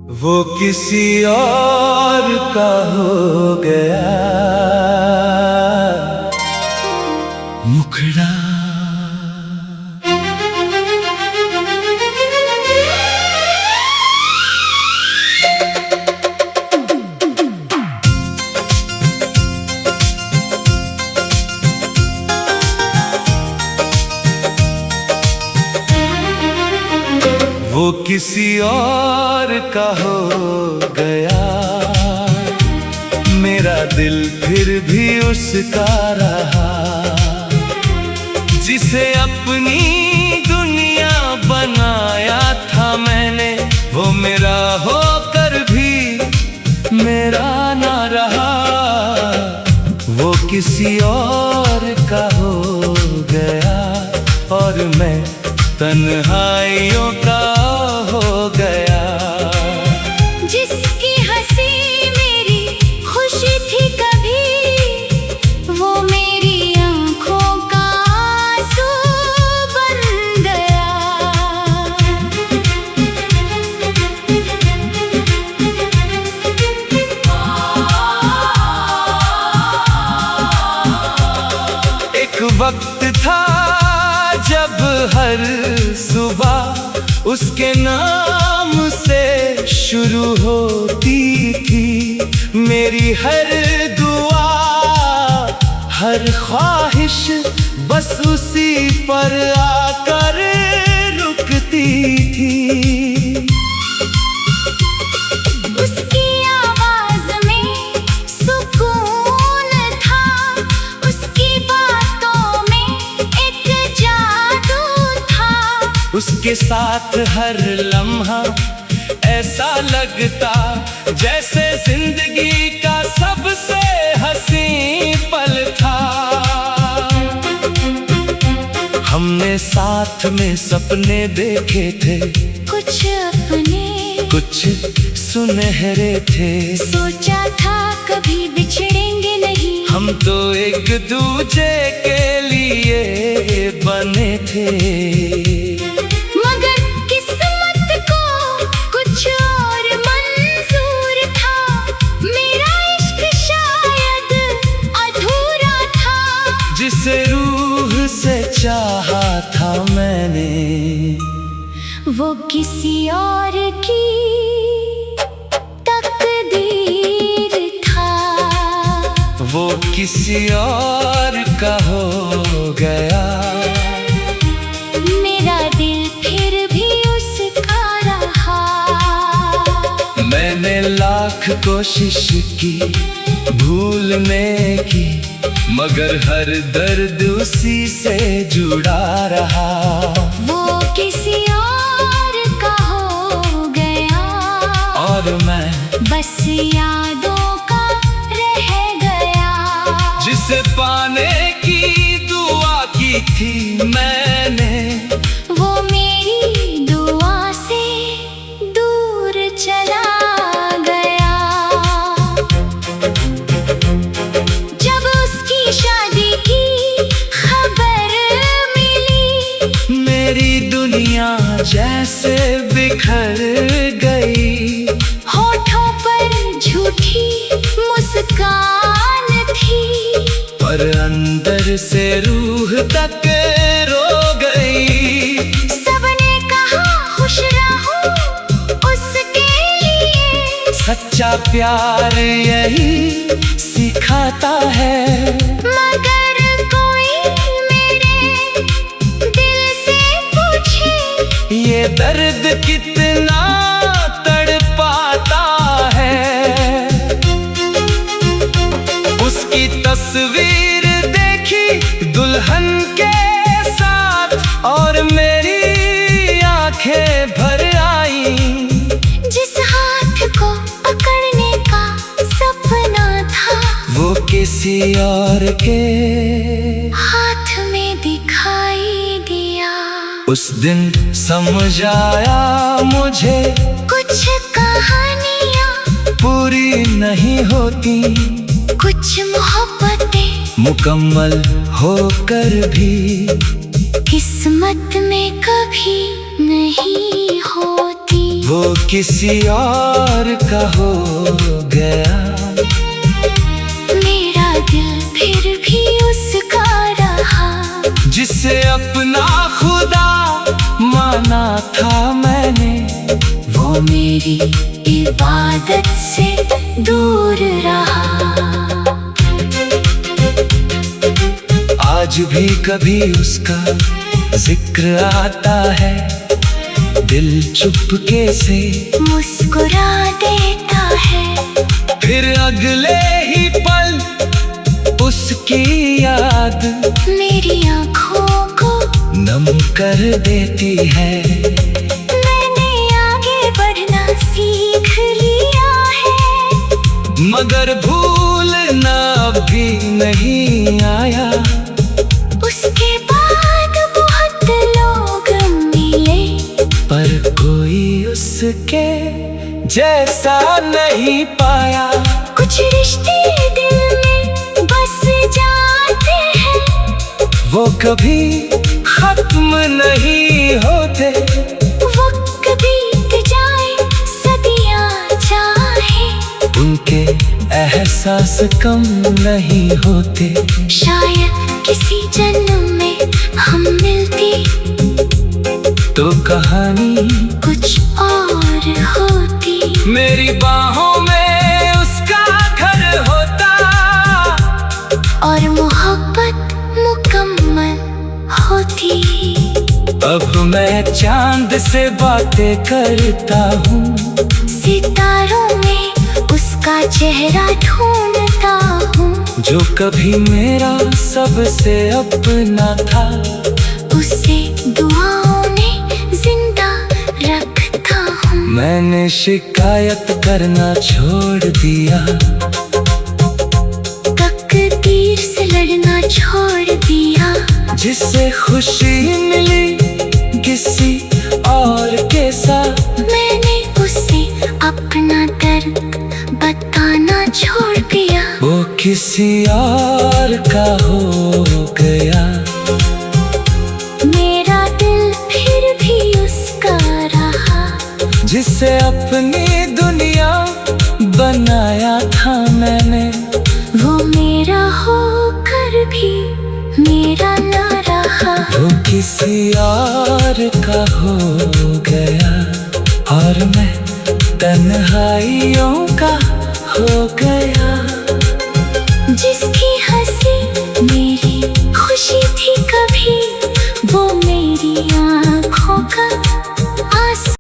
वो किसी और का हो गया मुखड़ा। वो किसी और का हो गया, मेरा दिल फिर भी उसका रहा। जिसे अपनी दुनिया बनाया था मैंने, वो मेरा होकर भी मेरा ना रहा। वो किसी और का हो गया और मैं तन्हाइयों का हो गया। जिसकी हंसी मेरी खुशी थी कभी, वो मेरी आंखों का आंसू बन गया। एक वक्त था जब हर सुबह उसके नाम से शुरू होती थी मेरी हर दुआ, हर ख्वाहिश बस उसी पर आकर रुकती थी। उसकी आवाज में सुकून था, उसकी बातों में एक जादू था। उसके साथ हर लम्हा ऐसा लगता जैसे जिंदगी का सबसे हसीन पल था। हमने साथ में सपने देखे थे, कुछ अपने कुछ सुनहरे थे। सोचा था कभी बिछड़ेंगे नहीं, हम तो एक दूजे के लिए बने थे। मगर किस्मत को कुछ और मंजूर था। मेरा इश्क शायद अधूरा था। जिसे रूह से चाहा था मैंने, वो किसी और की तकदीर था। वो किसी और का हो गया, मेरा दिल फिर भी उसका रहा। मैंने लाख कोशिश की भूलने की, मगर हर दर्द उसी से जुड़ा रहा। वो किसी और का हो गया और मैं बस यादों का रह गया। जिसे पाने की दुआ की थी मैंने, वो मेरी दुआ से दूर चला गया। जब उसकी शादी की खबर मिली, मेरी दुनिया जैसे बिखर गई। होठों पर झूठी मुस्कान थी, पर अंदर से रूह तक रो गई। सबने कहा खुश रहो उसके लिए। सच्चा प्यार यही सिखाता है। मगर कोई मेरे दिल से पूछे, ये दर्द कितना तड़पाता है। उसकी तस्वीर देखी दुल्हन के साथ और मेरी आंखें भर आई। जिस हाथ को पकड़ने का सपना था, वो किसी और के हाथ में दिखाई दिया। उस दिन समझ आया मुझे, कुछ कहानियाँ पूरी नहीं होती, कुछ मोहब्बतें मुकम्मल होकर भी किस्मत में कभी नहीं होती। वो किसी और का हो गया। मेरा दिल फिर भी उसका रहा, जिसे अपना खुदा माना था मैंने, वो मेरी इबादत से दूर रहा। आज भी कभी उसका जिक्र आता है, दिल चुपके से मुस्कुरा देता है। फिर अगले ही पल उसकी याद मेरी आँखों को नम कर देती है। मैंने आगे बढ़ना सीख लिया है, मगर भूलना भी नहीं आया। उसके बाद बहुत लोग मिले, पर कोई उसके जैसा नहीं पाया। कुछ रिश्ते दिल में बस जाते हैं, वो कभी खत्म नहीं होते। वक्त बीत जाए सदियां चाहे, उनके एहसास कम नहीं होते। शायद किसी जन्म में हम मिलते तो कहानी कुछ और होती। मेरी बाहों में उसका घर होता, और मोहब्बत मुकम्मल होती। अब मैं चांद से बातें करता हूँ, सितारों में उसका चेहरा ढूंढता हूँ। जो कभी मेरा सबसे अपना था, उसे दुआओं में जिंदा रखता हूँ। मैंने शिकायत करना छोड़ दिया, तकदीर से लड़ना छोड़ दिया। जिससे खुशी मिली किसी और के साथ, मैंने उसे अपना दर्द बताना छोड़ दिया। वो किसी और का हो गया। मेरा दिल फिर भी उसका रहा, जिसे अपनी दुनिया बनाया था मैंने, वो मेरा होकर भी मेरा ना रहा। वो किसी और का हो गया। और मैं तन्हाइयों का हो गया।